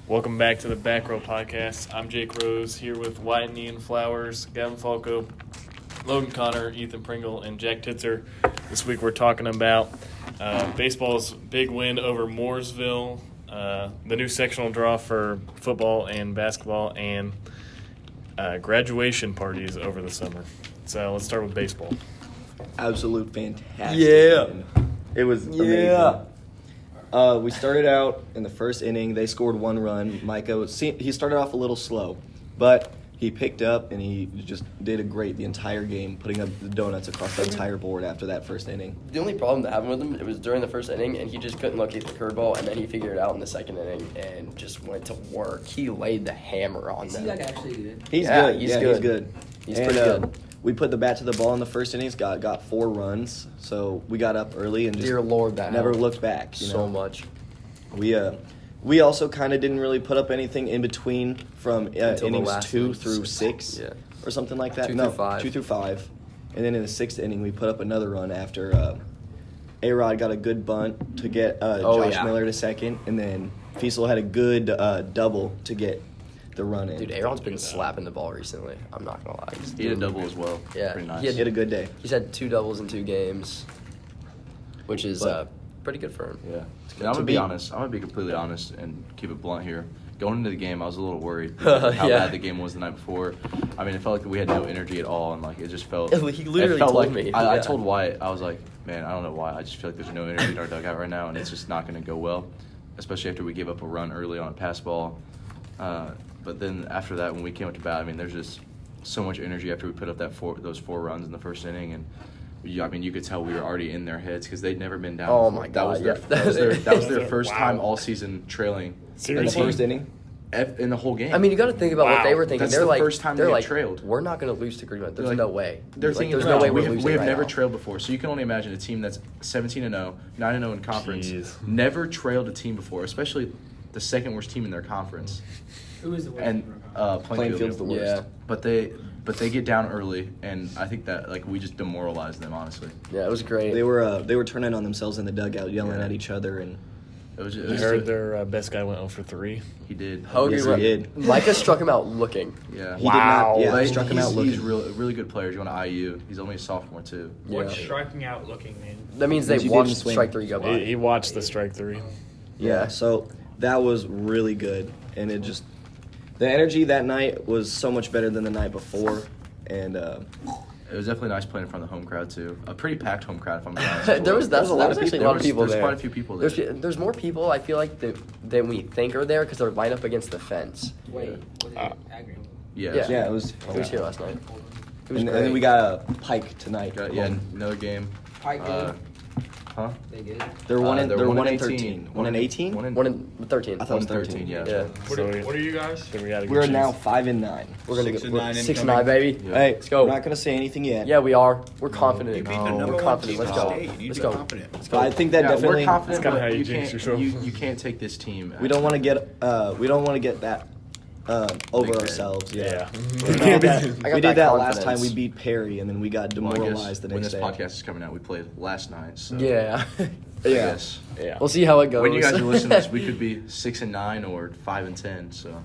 Welcome back to the Back Row Podcast. I'm Jake Rose here with Wyatt and Ian Flowers, Gavin Falco, Logan Connor, Ethan Pringle, and Jack Titzer. This week we're talking about baseball's big win over Mooresville, the new sectional draw for football and basketball, and graduation parties over the summer. So let's start with baseball. Absolute fantastic. Yeah. Man. It was amazing. We started out in the first inning. They scored one run. He started off a little slow, but he picked up and he just did the entire game, putting up the donuts across the entire board after that first inning. The only problem that happened with him, it was during the first inning, and he just couldn't locate the curveball, and then he figured it out in the second inning and just went to work. He laid the hammer on them. Is he actually good? He's good. He's good. He's pretty good. We put the bat to the ball in the first innings, got 4 runs, so we got up early and just Dear Lord, that never helped looked back. so much. We also kind of didn't really put up anything in between from innings 2 through 6 or something like that. 2 through 5. 2 through 5. And then in the 6th inning, we put up another run after A-Rod got a good bunt to get Josh Miller to second, and then Fiesel had a good double to get the run in. Dude, Aaron's been slapping the ball recently. I'm not going to lie. He had a double as well. Yeah. Pretty nice. He had a good day. He's had 2 doubles in 2 games, which is pretty good for him. Yeah. And I'm going to be honest. I'm going to be completely honest and keep it blunt here. Going into the game, I was a little worried how bad the game was the night before. I mean, it felt like we had no energy at all, and like it just felt. He literally told like, me. I told Wyatt, I was like, man, I don't know why. I just feel like there's no energy in our dugout right now, and it's just not going to go well, especially after we gave up a run early on a pass ball. But then after that, when we came up to bat, I mean, there's just so much energy after we put up those 4 runs in the first inning, and you could tell we were already in their heads because they'd never been down. Oh before. my God! That was their first time all season trailing. In the first inning? In the whole game. I mean, you got to think about what they were thinking. That's they're the like, first time they're they like, trailed. We're not going to lose to Greenwood. There's Like, no way. They're like, thinking, there's no way we we're losing have right never now. trailed before. So you can only imagine a team that's 17-0, 9-0 in conference, Jeez. never trailed a team before, especially the second worst team in their conference. Who is the worst? And Plainfield's the worst. Yeah. But they get down early, and I think that like we just demoralized them, honestly. Yeah, it was great. They were turning on themselves in the dugout, yelling at each other, and It was I heard their best guy went 0 for 3. he did. Hoagie Yes, he did. Micah struck him out looking. Yeah. he did not. Yeah, But struck him out He's looking. a really good player. He's going to IU. He's only a sophomore too. What's Yeah. striking out looking, man? That means they Means you watched didn't swing. strike 3 go by. He watched the strike 3. Yeah, so that was really good, and the energy that night was so much better than the night before, and It was definitely nice playing in front of the home crowd too. A pretty packed home crowd, if I'm honest. There was actually a lot of people There's there. quite a few people there. There's more people I feel like than we think are there because they're lined up against the fence. Wait, was it Agri? Yeah. yeah, it was. He was here last night. It was And great. then we got a Pike tonight. Another game. Pike good? Huh? They good? They're 1 and they're 1 and 18. 13. 1 and 18. 1 in 13. I thought it was 13, 13. yeah. Yeah. What are you guys? Then we gotta We're now 5 and 9. We're gonna 6 go and 9 6 and incoming. 9, baby. Yeah. Hey, Let's go. We're not gonna say anything yet. Yeah, we are. We're confident. You beat the We're number 1 confident. team Let's in go. the state. You need Let's to go. be confident. But I think that definitely. We're confident, That's kinda but how you jinx yourself. you can't take this team. We don't want to get. We don't want to get that over Big ourselves. Yeah. We did that, I got we did that last confidence. time. We beat Perry, and then we got Well, I guess demoralized the when next this day. podcast is coming out, we played last night. So Yeah. I guess. Yeah. We'll see how it goes. When you guys are listening to this, we could be 6 and 9 or 5 and 10. So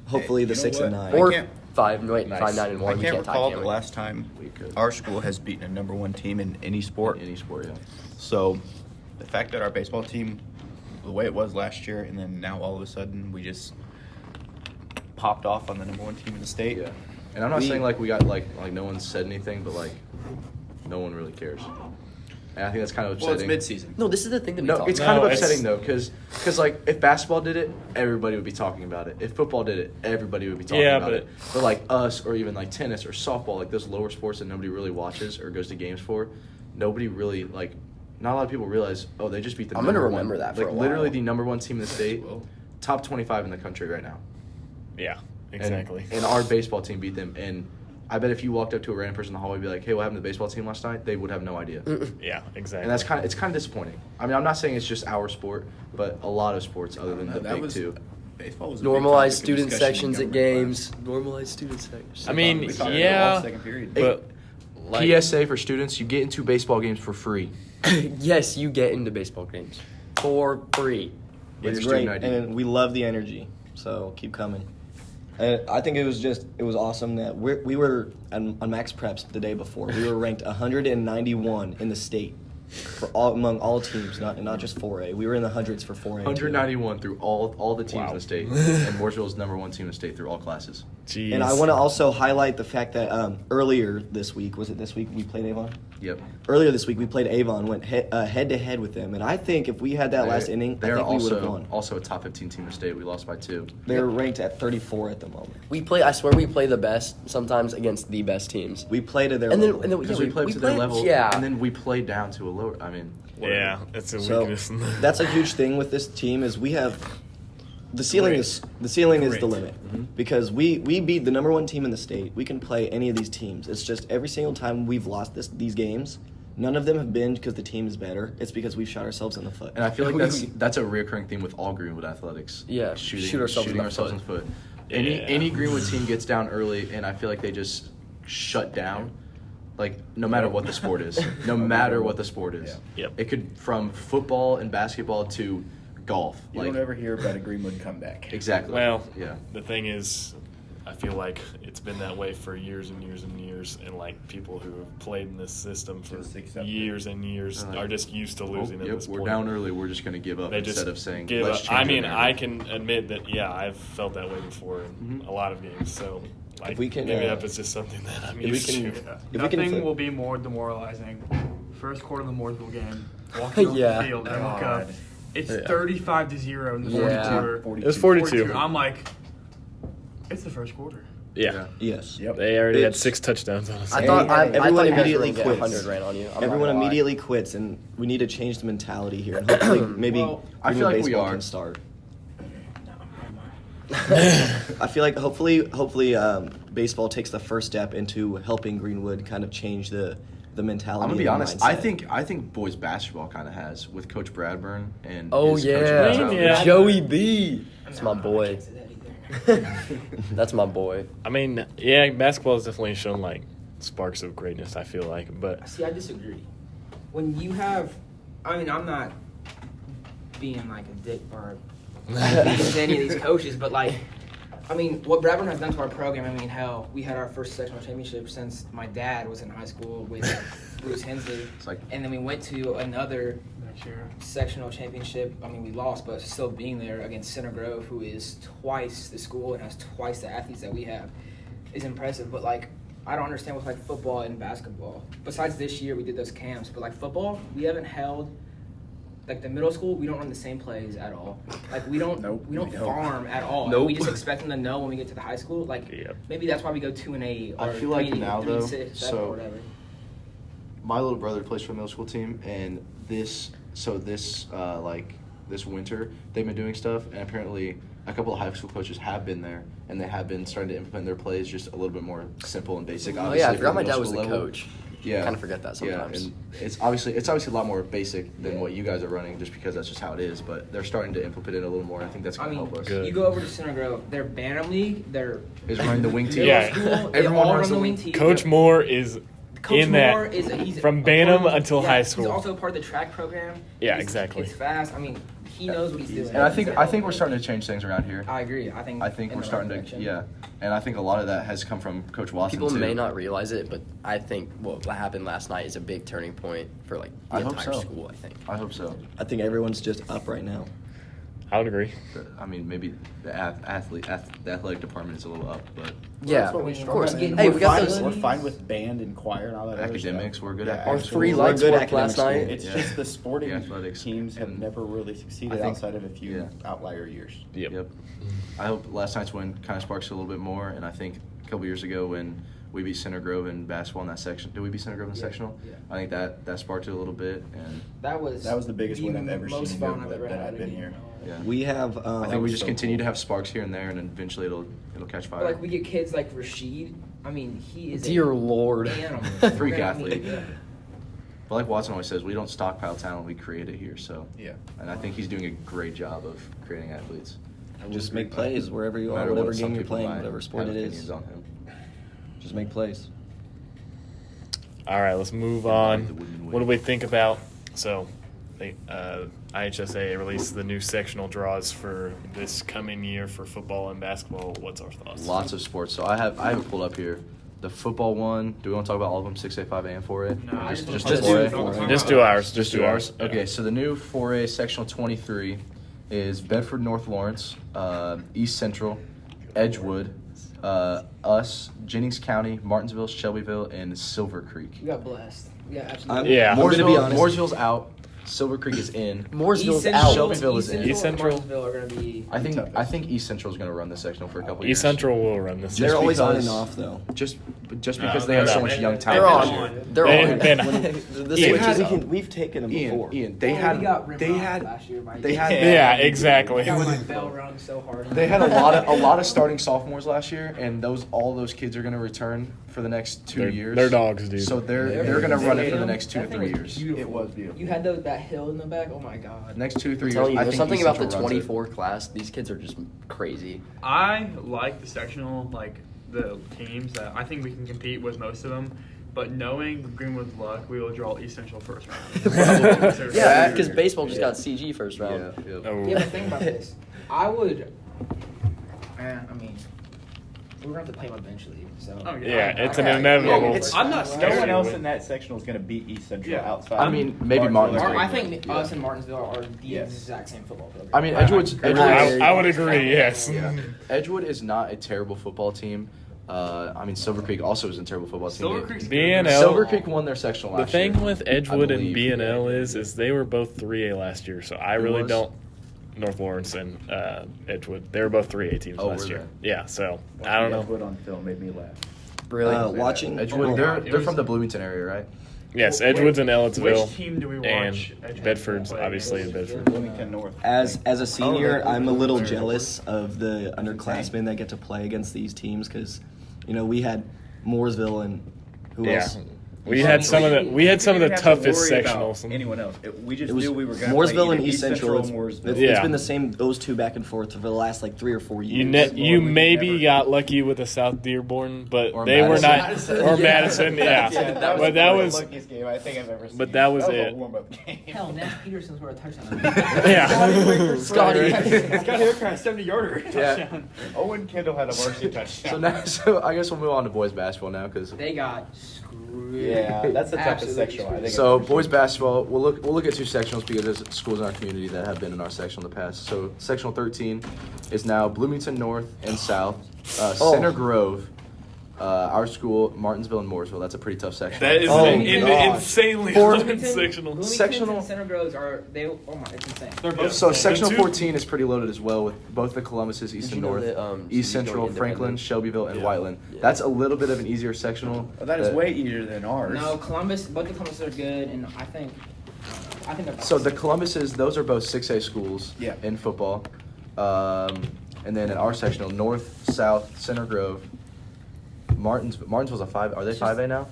Hopefully the You know 6 and what? 9. or can't- 5, 9 Nice. and 1. I We can't can't tie, recall can the we? last time we could. our school has beaten a number 1 team in any sport. Any sport, yeah. So the fact that our baseball team, the way it was last year, and then now all of a sudden we just popped off on the number 1 team in the state. Yeah. And I'm not saying like we got like no one said anything, but like no one really cares. And I think that's kind of Well, upsetting. it's midseason. No, this is the thing that we No, talk it's about. kind of No, it's- upsetting though, because like if basketball did it, everybody would be talking about it. If football did it, everybody would be talking Yeah, about but- it. But like us, or even like tennis or softball, like those lower sports that nobody really watches or goes to games for, nobody really like. Not a lot of people realize. Oh, they just beat the. I'm gonna number remember one, that for like a while. literally the number 1 team in the state, Will. top 25 in the country right now. Yeah. And- Exactly. And our baseball team beat them. And I bet if you walked up to a random person in the hallway and be like, "Hey, what happened to the baseball team last night?" They would have no idea. Yeah. Exactly. And that's kind of disappointing. I mean, I'm not saying it's just our sport, but a lot of sports other than the big two. Baseball was a Normalized big topic student of discussion sections in at government games. Normalized student sections. I mean, We talked about it all yeah, second period. but like, PSA for students: you get into baseball games for free. Yes, you get into baseball games for free. With It's your great, student ID. and we love the energy. So keep coming. And I think it was awesome that we were on Max Preps the day before. We were ranked 191 in the state among all teams, not just 4A. We were in the hundreds for 4A. 191 through all the teams in the state, and Mooresville's #1 team in the state through all classes. Jeez. And I want to also highlight the fact that earlier this week, was it this week we played Avon? Yep. Earlier this week we played Avon, went head to head with them, and I think if we had that last inning, I They're think we would have won. also a top 15 team in the state. We lost by 2. They're ranked at 34 at the moment. I swear we play the best sometimes against the best teams. We play to their And level. then Because we played to their level, Yeah. and then we played down to a lower. I mean, whatever. Yeah, it's a So weakness. that's a huge thing with this team is we have the ceiling is the limit because we beat the #1 team in the state. We can play any of these teams. It's just every single time we've lost these games, none of them have been because the team is better. It's because we've shot ourselves in the foot. And I feel like that's a reoccurring theme with all Greenwood athletics. Yeah, shooting ourselves in the ourselves in the foot. Yeah. Any Greenwood team gets down early, and I feel like they just shut down. Like no matter what the sport is, no matter what the sport is, Yep. it could from football and basketball to golf. You don't ever hear about a Greenwood comeback. Exactly. Well, yeah. the thing is, I feel like it's been that way for years and years and years, and like people who have played in this system for Just accept it. years and years are just used to losing at Yep, this we're point. down early. We're just going to give up They just instead of saying give let's up. change I mean, it now." I can admit that I've felt that way before in a lot of games. So like, If we can, maybe that was just something that I'm if we used can- to. If we can Nothing flip- will be more demoralizing. First quarter of the Mooresville game, walking off Yeah. the field, and I look up. God. It's Yeah. 35-0 in the fourth Yeah. quarter. It was 42. I'm like, it's the first quarter. Yeah. Yes. Yep. They already had It's- 6 touchdowns on us. I thought Everyone you guys immediately were gonna get quits. 100 ran on you. I'm not Everyone gonna lie. immediately quits, and we need to change the mentality here. And hopefully, maybe Well, I feel Greenwood like we baseball are. can start. I feel like hopefully, baseball takes the first step into helping Greenwood kind of change the mentality. I'm gonna be and honest. mindset. I think boys basketball kind of has with Coach Bradburn and Oh his yeah, coaching Green, style. yeah. Joey B. That's my boy. That's my boy. I mean, yeah, basketball has definitely shown like sparks of greatness. I feel like, but See, I disagree. When you have, I mean, I'm not being like a dick or to any of these coaches, but like, I mean, what Bradburn has done to our program, I mean, hell, we had our first sectional championship since my dad was in high school with Bruce Hensley. It's like And then we went to another Next year. sectional championship. I mean, we lost, but still being there against Center Grove, who is twice the school and has twice the athletes that we have, is impressive. But like, I don't understand with like football and basketball. Besides this year, we did those camps, but like football, we haven't held. Like the middle school, we don't run the same plays at all. Like we don't, Nope, we don't we don't. farm at all. Nope. We just expect them to know when we get to the high school. Like Yep. maybe that's why we go 2-8 or I feel like 3-8, now, 3-6, though, 7, so- or whatever. my little brother plays for a middle school team, and this winter they've been doing stuff, and apparently a couple of high school coaches have been there, and they have been starting to implement their plays just a little bit more simple and basic. Oh Obviously, yeah, I for forgot my middle dad was the school level. coach. Yeah, Kind of forget that sometimes. Yeah, and it's obviously a lot more basic than what you guys are running, just because that's just how it is. But they're starting to implement it a little more. I think that's I going to mean, help us. Good. you go over to Center Grove, they're Bantam League, they're Is running the wing team. middle Yeah. school, they Everyone all runs run the the wing wing. team. Coach Moore is Coach in Moore that he's from a Bantam part of- until yeah, high school. He's also part of the track program. Yeah, He's- exactly. It's fast. I mean, he knows what he's doing. And I think we're starting to change things around here. I agree. I think. I think in we're the starting right to, direction. yeah. And I think a lot of that has come from Coach Watson, People too. may not realize it, but I think what happened last night is a big turning point for like the I hope entire so. school. I think. I hope so. I think everyone's just up right now. I would agree. I mean, maybe the athletic department is a little up, but Yeah, what we of struggle course. with. Hey, we're we got fine, those. We're fine with band and choir and all that. other academics, stuff. we're good Yeah, at. Our academics. three We're lights good worked academic last school. night. It's Yeah. just the sporting The athletics. teams have And never really succeeded I think- outside of a few yeah. outlier years. Yep. I hope last night's win kind of sparks it a little bit more. And I think a couple years ago when we beat Center Grove in basketball in that section, did we beat Center Grove in the Yeah, sectional? yeah. I think that sparked it a little bit. And That was the biggest win I've ever seen most in fun Grove I've ever that had I've been again. here. yeah, We have. I think we was just so continue to cool. have sparks here and there, and eventually it'll catch fire. But like we get kids like Rashid. I mean, he is Dear a Lord. animal. Freak I mean, athlete. yeah. But like Watson always says, we don't stockpile talent; we create it here. So Yeah. and I think he's doing a great job of creating athletes. Just make plays wherever you No are, matter whatever what some game you're people playing, might whatever sport have it opinions is. on him. Just make plays. All right, let's move Yeah, on. the women win. What do we think about? So, IHSA released the new sectional draws for this coming year for football and basketball. What's our thoughts? Lots of sports. So I have it pulled up here. The football one. Do we want to talk about all of them? 6A, 5A, and 4A? No, just just 4A. Just do ours. Just do ours. Okay, so the new 4A sectional 23 is Bedford North Lawrence, East Central, Edgewood, us, Jennings County, Martinsville, Shelbyville, and Silver Creek. We got blessed. We got absolutely. Yeah. I'm gonna be Mooresville, honest. Mooresville's out. Silver Creek is in. Mooresville's East out. Central, Shelbyville is in. East Central. and Martinsville are going to be. I think East Central is going to run this sectional for a couple years. East Central will run this. They're Just always on because- and off, though. Just because No, they have no, so no. much young They're talent. on. They're They- on. they- The Ian, switch is we up. we've taken them before. Ian, We got ripped off last year by they had Yeah, exactly. I got my bell rung so hard. They had a lot of starting sophomores last year, and all those kids are going to return for the next 2 years. They're dogs, dude. So they're going to run it for the next 2 to 3 years. It was beautiful. You had that hill in the back. Oh my god. Next 2 to 3 I'm years. telling you, I there's think something East about the Central runs it. 24 class. These kids are just crazy. I like the sectional, like the teams that I think we can compete with most of them. But knowing Greenwood's luck, we will draw East Central first round. Yeah, because baseball just got CG first round. Yeah. Oh. Yeah, but think about this. I would. Man, I mean, we're gonna have to play them eventually. So. Oh, Yeah, it's an Yeah, inevitable. it's- I'm not No scared. one else in that sectional is going to beat East Central Yeah. outside. I mean, maybe Martinsville. Martinsville. I think Yeah. us and Martinsville are the Yes. exact same football program. I mean, Edgewood's I would agree. Yes. Edgewood is not a terrible football team. I mean, Silver Creek also isn't a terrible football team. Silver Creek's BNL. good. Silver Creek won their sectional The last year. thing with Edgewood I and believe. BNL is they were both 3A last year, so I Who really was? don't. North Lawrence and Edgewood, they were both 3A teams Oh, last were year. Yeah, so I don't know. Edgewood on film made me laugh. Really? Watching Edgewood, It they're was- from the Bloomington area, right? Yes, Wait, Edgewood's in Ellettsville, Which team do we and watch? Edgewood Bedford's play? obviously in Bedford. Bloomington North. as a senior, Oh, I'm a little very jealous of the underclassmen that get to play against these teams because, we had Mooresville and who Yeah. else? We had some of the toughest sectionals. Anyone else? We just It was knew we were going to Mooresville and East Central. Or It's Mooresville. Yeah. been the same those two back and forth for the last 3 or 4 years. You maybe got lucky with the South Dearborn, but Or they were not. Madison. Or Madison, yeah. But that was. the luckiest game I think I've ever seen. But that was a it. warm-up game. Hell, Nash Peterson scored a touchdown. Yeah. Scotty. Scott Hillcraft, 70-yarder. Yeah. Touchdown. Owen Kendall had a varsity touchdown. So I guess we'll move on to boys basketball now because They got screwed. Yeah, that's the toughest Absolutely section, I screwed. think. So boys basketball, we'll look at 2 sectionals because there's schools in our community that have been in our section in the past. So sectional 13 is now Bloomington North and South, Center Grove, our school, Martinsville and Mooresville. That's a pretty tough section. That is Oh, an gosh. insanely For- hard sectional. Bloomington Sectional- and Center Groves are they? Oh my, it's insane. They're both So the same. sectional The two- 14 is pretty loaded as well with both the Columbuses, East Did and you know North, that, East CG Central, joined Franklin, independent? Shelbyville, and Yeah. Whiteland. Yeah. That's a little bit of an easier sectional. Well, that is way easier than ours. No, Columbus. Both the Columbuses are good, and I think they're. So the Columbuses, those are both 6A schools Yeah. in football. And then in our sectional, North, South, Center Grove, Martinsville's a 5. Are they 5A now?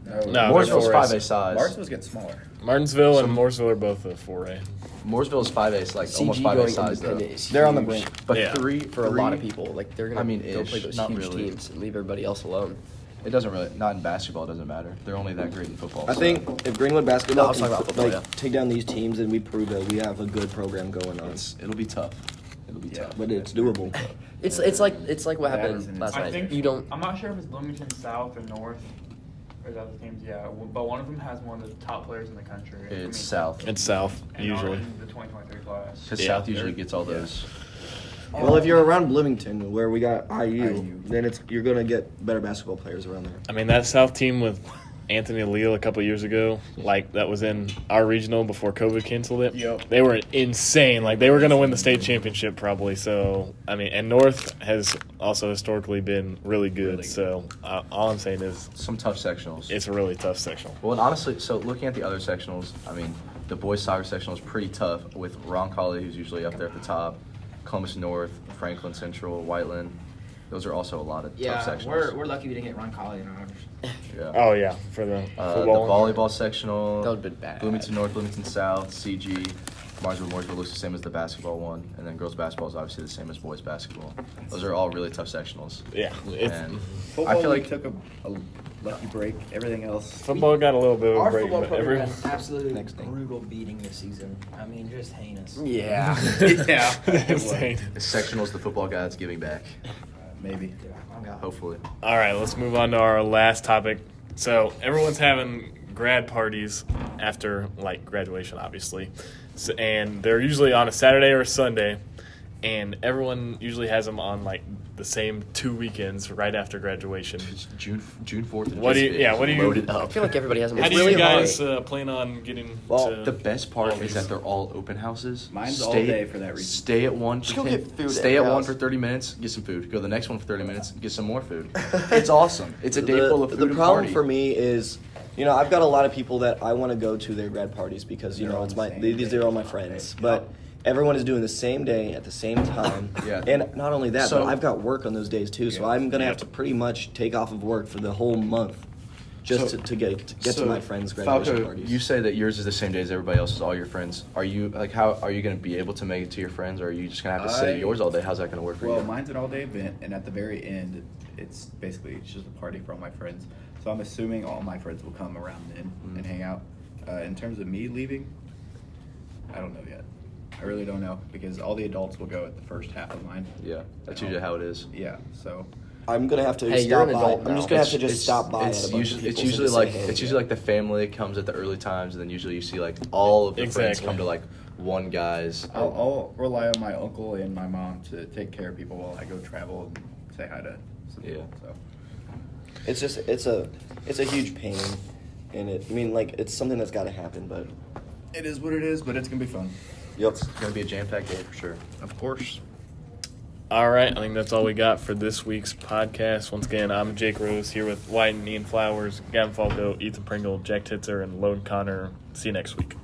No, Mooresville's they're 5A size. Martinsville's getting smaller. Martinsville and Mooresville are both a 4A. Mooresville's 5A, is like almost CG 5A going size though. independent is They're on the huge brink. But Yeah. for a lot of people. Like they're gonna I mean, go play ish, those not huge really. teams and leave everybody else alone. It doesn't really, not in basketball, it doesn't matter. They're only that great in football. I so. think if Greenwood basketball No, I was can talking about football, yeah. take down these teams, then we prove that we have a good program going on. It'll be tough. It'll be tough. But it's doable. It's like what That happened is an last I night. think You don't. I'm not sure if it's Bloomington South or North. Or the other teams, yeah. But one of them has one of the top players in the country. It's South. It's South, and usually. in the 2023 class. Because Yeah. South usually gets all those. Well, if you're around Bloomington, where we got IU, IU. then you're gonna get better basketball players around there. I mean, that South team with Anthony Leal a couple years ago, like that was in our regional before COVID canceled it. Yep. They were insane. Like they were going to win the state championship probably. So I mean, and North has also historically been really good. Really good. So all I'm saying is Some tough sectionals. it's a really tough sectional. Well, and honestly, so looking at the other sectionals, I mean, the boys soccer sectional is pretty tough with Roncalli, who's usually up there at the top, Columbus North, Franklin Central, Whiteland. Those are also a lot of Yeah, tough sectionals. we're lucky we didn't get Ron Colley in ours. Yeah. Oh yeah, for the The football. volleyball sectional. That would've been bad. Bloomington North, Bloomington South, CG. Mooresville looks the same as the basketball one, and then girls basketball is obviously the same as boys basketball. Those are all really tough sectionals. Yeah, it's, And Football I feel league like took a lucky break. Everything else. Football got a little bit of a Our break, football but program everyone. has absolutely Next thing. brutal beating this season. I mean, just heinous. Yeah. Yeah. Insane. The sectional's the football guy that's giving back. Maybe. Dude, oh God. Hopefully. All right, let's move on to our last topic. So everyone's having grad parties after like graduation, obviously, and they're usually on a Saturday or a Sunday, and everyone usually has them on like the same 2 weekends right after graduation. It's June 4th. and What do you- June yeah, 5th. what do you- Loaded I up. feel like everybody has them. How It's do you really guys hard. plan on getting Well, to The best part all is these? that they're all open houses. Mine's all day for that reason. Stay at one. Just for go 10 get food Stay at at your one house. for 30 minutes. Get some food. Go to the next one for 30 minutes. Get some more food. It's awesome. It's a day full of food. The and problem party. for me is, I've got a lot of people that I want to go to their grad parties because They're all it's the same these day. are all my friends, but everyone is doing the same day at the same time. Yeah. And not only that, So- but I've got work on those days too, so Yeah. I'm gonna have to pretty much take off of work for the whole month just So- to get to So, my friends' graduation Falco, parties. you say that yours is the same day as everybody else's, all your friends. Are you how are you going to be able to make it to your friends, or are you just going to have to sit at yours all day? How's that going to work for Well, you? mine's an all-day event, and at the very end, it's just a party for all my friends. So I'm assuming all my friends will come around then and hang out. In terms of me leaving, I don't know yet. I really don't know because all the adults will go at the first half of mine. Yeah, that's usually how it is. Yeah, so I'm gonna have to Hey, you're stop an by. adult I'm now. just gonna have to just stop by. It's at a bunch usually of it's people's usually and like say, hey. it's usually like the family comes at the early times, and then usually you see like all of the friends Exactly. come to like one guy's. I'll rely on my uncle and my mom to take care of people while I go travel and say hi to some people. So It's just it's a huge pain, and it's something that's got to happen. But it is what it is, but it's gonna be fun. yep. It's gonna be a jam-packed day for sure. Of course. All right, I think that's all we got for this week's podcast. Once again, I'm Jake Rose here with White and Ian Flowers, Gavin Falco, Ethan Pringle, Jack Titzer, and Logan Connor. See you next week.